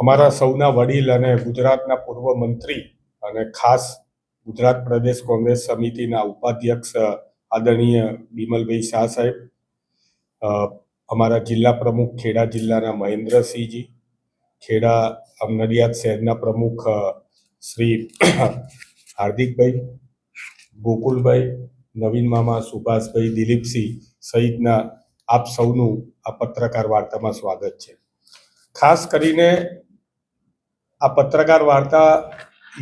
અમારા સૌના વડીલ અને ગુજરાતના પૂર્વ મંત્રી અને ખાસ ગુજરાત પ્રદેશ કોંગ્રેસ સમિતિના ઉપાધ્યક્ષ આદરણીય બિમલભાઈ શાહ સાહેબ, અમારા જિલ્લા પ્રમુખ ખેડા જિલ્લાના મહેન્દ્રસિંહજી, ખેડા નડિયાદ શહેરના પ્રમુખ શ્રી હાર્દિકભાઈ, ગોકુલભાઈ, નવીન મામા, સુભાષભાઈ, દિલીપસિંહ સહિતના આપ સૌનું આ પત્રકાર વાર્તામાં સ્વાગત છે. ખાસ કરીને આ પત્રકાર વાર્તા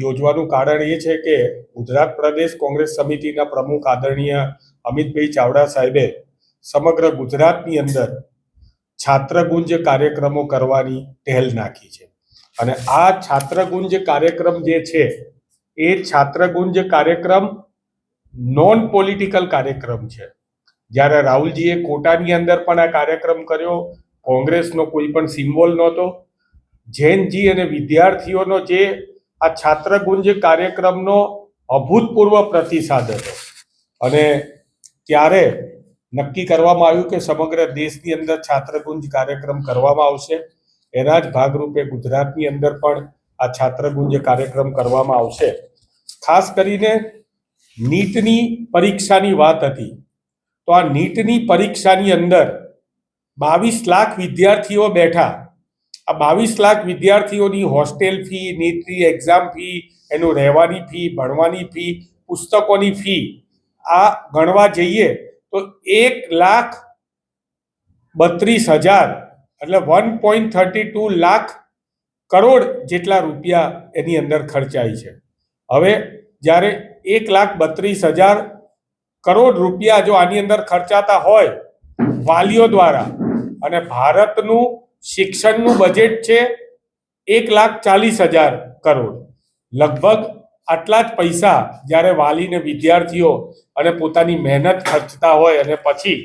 યોજવાનું કારણ એ છે કે ગુજરાત પ્રદેશ કોંગ્રેસ સમિતિના પ્રમુખ આદરણીય અમિતભાઈ ચાવડા સાહેબે સમગ્ર ગુજરાતની અંદર છાત્રગુંજ કાર્યક્રમો કરવાની પહેલ નાખી છે. અને આ છાત્રગુંજ કાર્યક્રમ જે છે એ છાત્રગુંજ કાર્યક્રમ નોન પોલિટિકલ કાર્યક્રમ છે. જ્યારે રાહુલજીએ કોટાની અંદર પણ આ કાર્યક્રમ કર્યો, કોંગ્રેસનો કોઈ પણ સિમ્બોલ નહોતો. જૈનજી અને વિદ્યાર્થીઓનો જે આ છાત્રગુંજ કાર્યક્રમનો અભૂતપૂર્વ પ્રતિસાદ હતો અને ત્યારે નક્કી કરવામાં આવ્યું કે સમગ્ર દેશની અંદર છાત્રગુંજ કાર્યક્રમ કરવામાં આવશે. એના જ ભાગરૂપે ગુજરાતની અંદર પણ આ છાત્રગુંજ કાર્યક્રમ કરવામાં આવશે. ખાસ કરીને નીટની પરીક્ષાની વાત હતી તો આ નીટની પરીક્ષાની અંદર 22 લાખ વિદ્યાર્થીઓ બેઠા. આ 22 લાખ વિદ્યાર્થીઓની હોસ્ટેલ ફી, નીટની એક્ઝામ ફી, એનું રહેવાની ફી, ભણવાની ફી, પુસ્તકોની ફી આ ગણવા જઈએ તો 1,32,000 એટલે 1.32 લાખ કરોડ જેટલા રૂપિયા એની અંદર ખર્ચાય છે. હવે જ્યારે 1,32,000 કરોડ રૂપિયા જો આની અંદર ખર્ચાતા હોય વાલીઓ દ્વારા, અને ભારતનું શિક્ષણનું બજેટ છે 1,40,000 કરોડ, લગભગ આટલા જ પૈસા જ્યારે વાલીને વિદ્યાર્થીઓ અને પોતાની મહેનત ખર્ચતા હોય અને પછી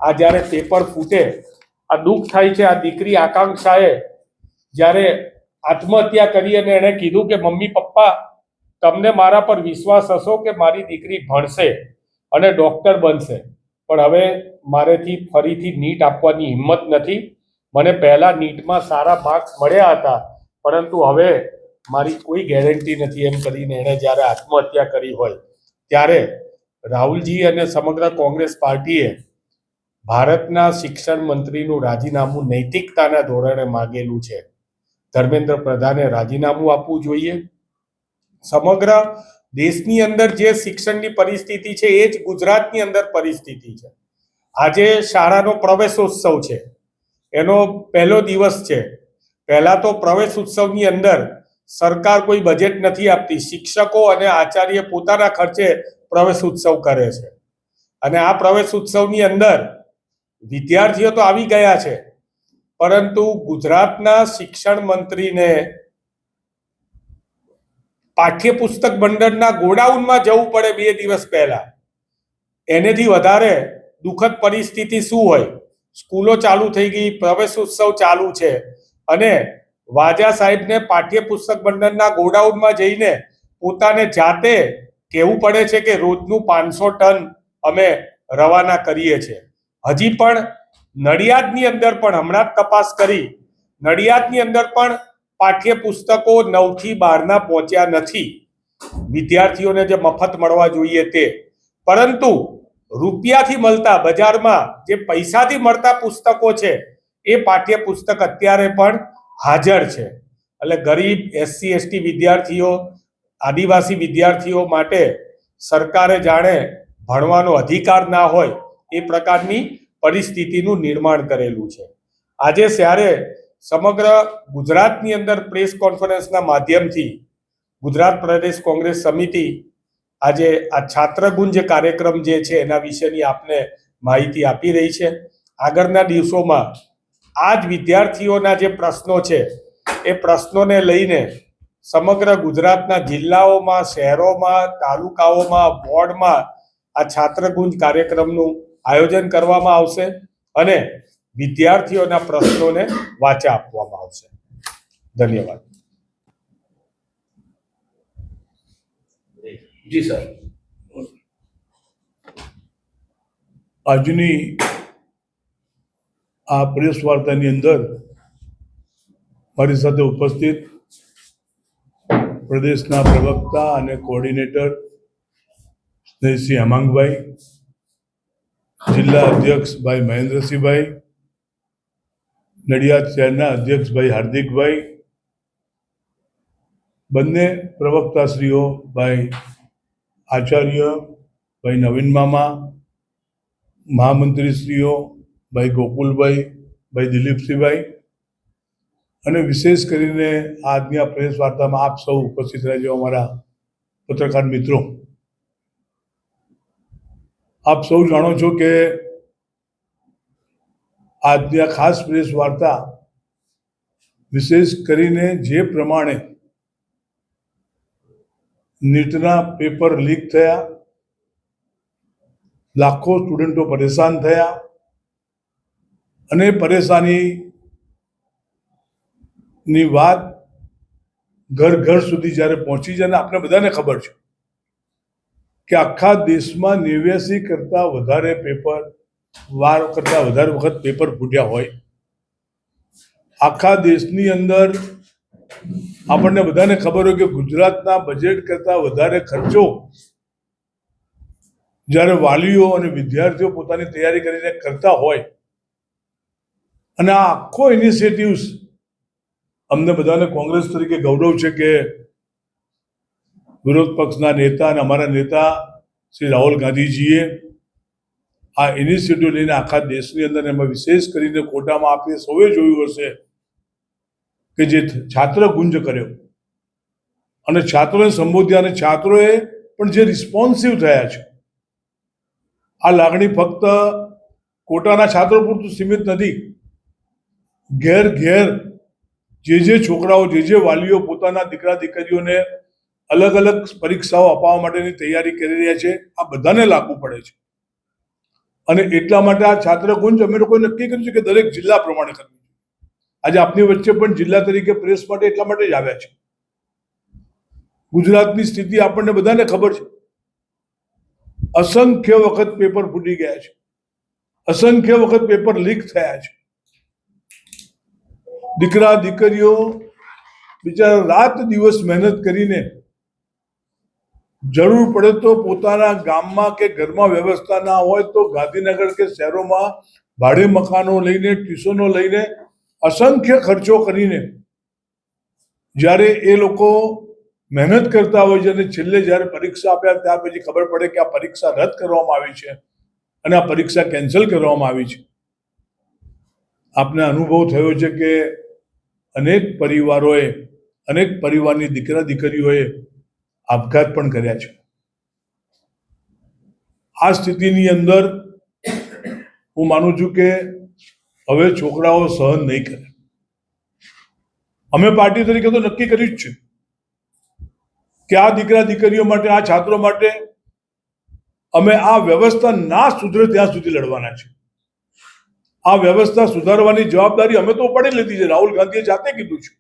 આ જ્યારે પેપર ફૂટે આ દુઃખ થાય છે. આ દીકરી આકાંક્ષાએ જ્યારે આત્મહત્યા કરી અને એણે કીધું કે મમ્મી પપ્પા તમને મારા પર વિશ્વાસ હશો કે મારી દીકરી ભણશે અને ડૉક્ટર બનશે, પણ હવે મારેથી ફરીથી નીટ આપવાની હિંમત નથી. મને પહેલાં નીટમાં સારા માર્ક્સ મળ્યા હતા પરંતુ હવે મારી કોઈ ગેરંટી નથી એમ કરીને એણે જ્યારે આત્મહત્યા કરી હોય ત્યારે રાહુલજી અને સમગ્ર કોંગ્રેસ પાર્ટીએ ભારતના શિક્ષણ મંત્રીનું રાજીનામું નૈતિકતાના ધોરણે માગેલું છે. ધર્મેન્દ્ર પ્રધાને રાજીનામું આપવું જોઈએ. સમગ્ર દેશની અંદર જે શિક્ષણની પરિસ્થિતિ છે એ જ ગુજરાતની અંદર પરિસ્થિતિ છે. આજે શાળાનો પ્રવેશોત્સવ છે, એનો પહેલો દિવસ છે. પહેલા તો પ્રવેશ ઉત્સવની અંદર સરકાર કોઈ બજેટ નથી આપતી, શિક્ષકો અને આચાર્ય પોતાના ખર્ચે પ્રવેશ ઉત્સવ કરે છે. અને આ પ્રવેશ ઉત્સવની અંદર વિદ્યાર્થીઓ તો આવી ગયા છે પરંતુ ગુજરાતના શિક્ષણ મંત્રીને પાઠ્યપુસ્તક ભંડારના ગોડાઉનમાં જવું પડે 2 દિવસ પહેલા. એનેથી વધારે દુઃખદ પરિસ્થિતિ શું હોય? સ્કૂલો ચાલુ થઈ ગઈ, પ્રવેશ ઉત્સવ ચાલુ છે અને વાજા સાહેબને પાઠ્યપુસ્તક ભંડારના ગોડાઉનમાં જઈને પોતાને જાતે કહેવું પડે છે કે રોજનું 500 ટન અમે રવાના કરીએ છીએ. હજી પણ નડિયાદની અંદર પણ હમણાં જ તપાસ કરી, નડિયાદની અંદર પણ પાઠ્યપુસ્તકો 9 થી 12 પહોંચ્યા નથી, વિદ્યાર્થીઓને જે મફત મળવા જોઈએ તે. પરંતુ રૂપિયાથી મળતા, બજારમાં જે પૈસાથી મળતા પુસ્તકો છે એ પાઠ્યપુસ્તક અત્યારે પણ હાજર છે. એટલે ગરીબ SC/ST વિદ્યાર્થીઓ, આદિવાસી વિદ્યાર્થીઓ માટે સરકારે જાણે ભણવાનો અધિકાર ના હોય એ પ્રકારની પરિસ્થિતિનું નિર્માણ કરેલું છે. આજે જ્યારે સમગ્ર ગુજરાતની અંદર પ્રેસ કોન્ફરન્સના માધ્યમથી ગુજરાત પ્રદેશ કોંગ્રેસ સમિતિ આજે આ છાત્રગુંજ કાર્યક્રમ જે છે એના વિશેની આપને માહિતી આપી રહી છે. આગળના દિવસોમાં આ જ વિદ્યાર્થીઓના જે પ્રશ્નો છે એ પ્રશ્નોને લઈને સમગ્ર ગુજરાતના જિલ્લાઓમાં, શહેરોમાં, તાલુકાઓમાં, વોર્ડમાં આ છાત્રગુંજ કાર્યક્રમનું આયોજન કરવામાં આવશે અને વિદ્યાર્થીઓના પ્રશ્નોને વાચા આપવામાં આવશે. ધન્યવાદ. જી સર. આજની આ પ્રેસ વાર્તાની અંદર મારી સાથે ઉપસ્થિત પ્રદેશના પ્રવક્તા અને કોઓર્ડિનેટર શ્રી હેમાંગભાઈ, જિલ્લા અધ્યક્ષ ભાઈ મહેન્દ્રસિંહભાઈ, નડિયાદ શહેરના અધ્યક્ષ ભાઈ હાર્દિકભાઈ, બંને પ્રવક્તાશ્રીઓ ભાઈ આચાર્ય, ભાઈ નવીન મામા, મહામંત્રીશ્રીઓ ભાઈ ગોકુલભાઈ, ભાઈ દિલીપસિંહભાઈ, અને વિશેષ કરીને આજની આ પ્રેસ વાર્તામાં આપ સૌ ઉપસ્થિત રહેજો, અમારા પત્રકાર મિત્રો. આપ સૌ જાણો છો કે આજની આ ખાસ પ્રેસ વાર્તા વિશેષ કરીને જે પ્રમાણે નીટના પેપર લીક થયા, લાખો સ્ટુડન્ટો પરેશાન થયા, અને પરેશાનીની વાત ઘર ઘર સુધી જ્યારે પહોંચી જાય, અને આપણે બધાને ખબર છે કે આખા દેશમાં 89 કરતાં વધારે વખત પેપર ફૂટ્યા હોય. આખા દેશની અંદર આપણને બધાને ખબર હોય કે ગુજરાતના બજેટ કરતાં વધારે ખર્ચો જ્યારે વાલીઓ અને વિદ્યાર્થીઓ પોતાની તૈયારી કરીને કરતા હોય, અને આ આખો ઇનિશિયેટિવ્સ અમને બધાને કોંગ્રેસ તરીકે ગૌરવ છે કે વિરોધ પક્ષના નેતા અને અમારા નેતા શ્રી રાહુલ ગાંધીજીએ આ ઇનિશિયેટિવ લઈને આખા દેશની અંદર, એમાં વિશેષ કરીને કોટામાં આપણે સૌએ જોયું હશે કે જે છાત્ર ગુંજ કર્યો અને છાત્રોને સંબોધ્યા, અને છાત્રોએ પણ જે રિસ્પોન્સિવ થયા છે. આ લાગણી ફક્ત કોટાના છાત્રો પૂરતું સીમિત નથી. ઘેર ઘેર જે છોકરાઓ, જે વાલીઓ પોતાના દીકરા દીકરીઓને અલગ અલગ પરીક્ષાઓ અપાવવા માટેની તૈયારી કરી રહ્યા છે, આ બધાને લાગુ પડે છે. અને એટલા માટે આ છાત્ર ગુંજ અમે લોકોએ નક્કી કર્યું છે કે દરેક જિલ્લા પ્રમાણે કરવું. આજે આપની વચ્ચે પણ જિલ્લા તરીકે પ્રેસ માટે એટલા માટે જ આવ્યા છે. ગુજરાતની સ્થિતિ આપણને બધાને ખબર છે. અસંખ્ય વખત પેપર ફૂટી ગયા છે, અસંખ્ય વખત પેપર લીક થયા છે. દીકરા દીકરીઓ બિચારા રાત દિવસ મહેનત કરીને જરૂર પડે તો પોતાના ગામમાં કે ઘરમાં વ્યવસ્થા ના હોય તો ગાંધીનગર કે શહેરોમાં ભાડે મકાનો લઈને, ટ્યુશનો લઈને, અસંખ્ય ખર્ચો કરીને જ્યારે એ લોકો મહેનત કરતા હોય છે, અને છેલ્લે જ્યારે પરીક્ષા આપ્યા ત્યાર પછી ખબર પડે કે આ પરીક્ષા રદ કરવામાં આવી છે અને આ પરીક્ષા કેન્સલ કરવામાં આવી છે. આપને અનુભવ થયો છે કે અનેક પરિવારની દીકરા દીકરીઓએ આપઘાત પણ કર્યા છે. આ સ્થિતિની અંદર હું માનું છું કે હવે છોકરાઓ સહન નહીં કરે. અમે પાર્ટી તરીકે તો નક્કી કર્યું જ છે કે આ દીકરા દીકરીઓ માટે, આ છાત્રો માટે અમે આ વ્યવસ્થા ના સુધરે ત્યાં સુધી લડવાના છે. આ વ્યવસ્થા સુધારવાની જવાબદારી અમે તો ઉપાડી લીધી છે. રાહુલ ગાંધીએ જાતે કીધું છે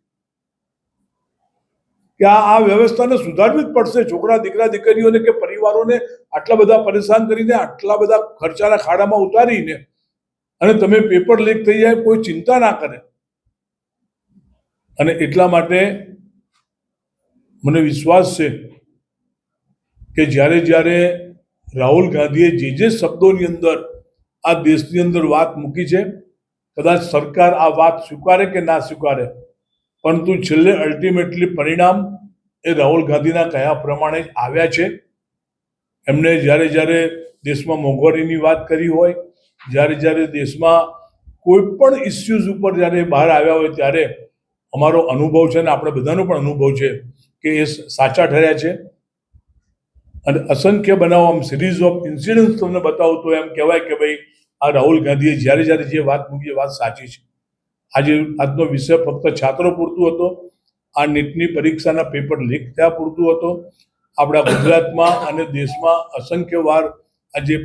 કે આ વ્યવસ્થાને સુધારવી જ પડશે. છોકરા દીકરા દીકરીઓને કે પરિવારોને આટલા બધા પરેશાન કરીને, આટલા બધા ખર્ચાના ખાડામાં ઉતારીને, અને તમે પેપર લીક થઈ જાય કોઈ ચિંતા ના કરે. અને એટલા માટે મને વિશ્વાસ છે કે જ્યારે રાહુલ ગાંધીએ જે શબ્દોની અંદર આ દેશની અંદર વાત મૂકી છે, કદાચ સરકાર આ વાત સ્વીકારે કે ના સ્વીકારે, પરંતુ છેલ્લે અલ્ટિમેટલી પરિણામ એ રાહુલ ગાંધીના કયા પ્રમાણે આવ્યા છે. એમણે જ્યારે દેશમાં મોંઘવારીની વાત કરી હોય, જ્યારે દેશમાં કોઈ પણ ઇસ્યુઝ ઉપર જ્યારે બહાર આવ્યા હોય, ત્યારે અમારો અનુભવ છે, અને આપણે બધાનો પણ અનુભવ છે કે એ સાચા ઠર્યા છે. અને અસંખ્ય બનાવો, આમ સિરીઝ ઓફ ઇન્સિડન્ટ્સ તમને બતાવું તો એમ કહેવાય કે ભાઈ આ રાહુલ ગાંધીએ જ્યારે જે વાત મૂકી એ વાત સાચી છે. આજનો વિષય ફક્ત છાત્રો પૂરતું હતો, આ નીટની પરીક્ષાના પેપર લીક થયા પૂરતું હતો. આપણા ગુજરાતમાં અને દેશમાં અસંખ્ય વાર આ જે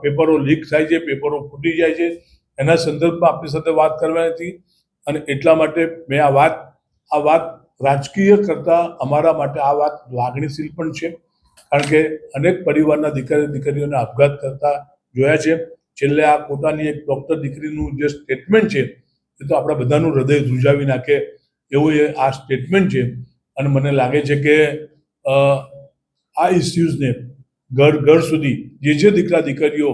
પેપરો લીક થાય છે, પેપરો ફૂટી જાય છે, એના સંદર્ભમાં આપણી સાથે વાત કરવાની હતી. અને એટલા માટે મેં આ વાત રાજકીય કરતાં અમારા માટે આ વાત લાગણીશીલ પણ છે. કારણ કે અનેક પરિવારના દીકરીઓને આપઘાત કરતા જોયા છે. છેલ્લે આ પોતાની એક ડૉક્ટર દીકરીનું જે સ્ટેટમેન્ટ છે એ તો આપણા બધાનું હૃદય ધ્રુજાવી નાખે એવું આ સ્ટેટમેન્ટ છે. અને મને લાગે છે કે આ ઇસ્યુઝને ઘર ઘર સુધી જે દીકરા દીકરીઓ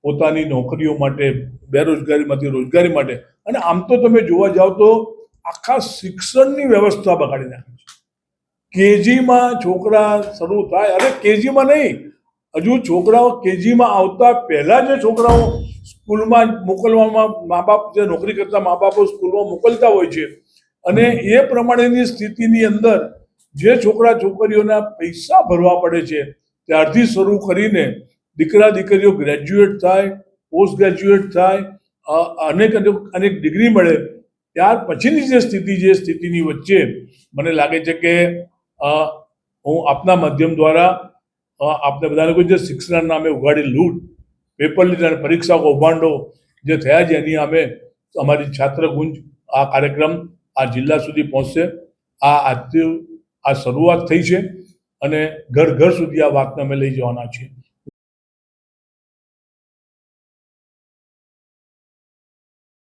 પોતાની નોકરીઓ માટે, બેરોજગારીમાંથી રોજગારી માટે, અને આમ તો તમે જોવા જાઓ તો આખા શિક્ષણની વ્યવસ્થા બગાડી નાખી છે. કેજીમાં છોકરા શરૂ થાય, અરે કેજીમાં નહીં, હજુ છોકરાઓ કેજીમાં આવતા પહેલા જે છોકરાઓ સ્કૂલમાં મોકલવામાં મા બાપ, જે નોકરી કરતા મા બાપો સ્કૂલમાં મોકલતા હોય છે, અને એ પ્રમાણેની સ્થિતિની અંદર જે છોકરા છોકરીઓના પૈસા ભરવા પડે છે ત્યારથી શરૂ કરીને દીકરા દીકરીઓ ગ્રેજ્યુએટ થાય, પોસ્ટ ગ્રેજ્યુએટ થાય, અનેક ડિગ્રી મળે, ત્યાર પછીની જે સ્થિતિની વચ્ચે મને લાગે છે કે હું આપના માધ્યમ દ્વારા આપને બધાને કોઈ જે શિક્ષણના નામે ઉઘાડી લૂંટ, પેપર લીક અને પરીક્ષા કૌભાંડો જે થયા છે એની અમે અમારી છાત્રગુંજ આ કાર્યક્રમ આ જિલ્લા સુધી પહોંચશે. આજથી આ શરૂઆત થઈ છે અને ઘર ઘર સુધી આ વાતને અમે લઈ જવાના છીએ.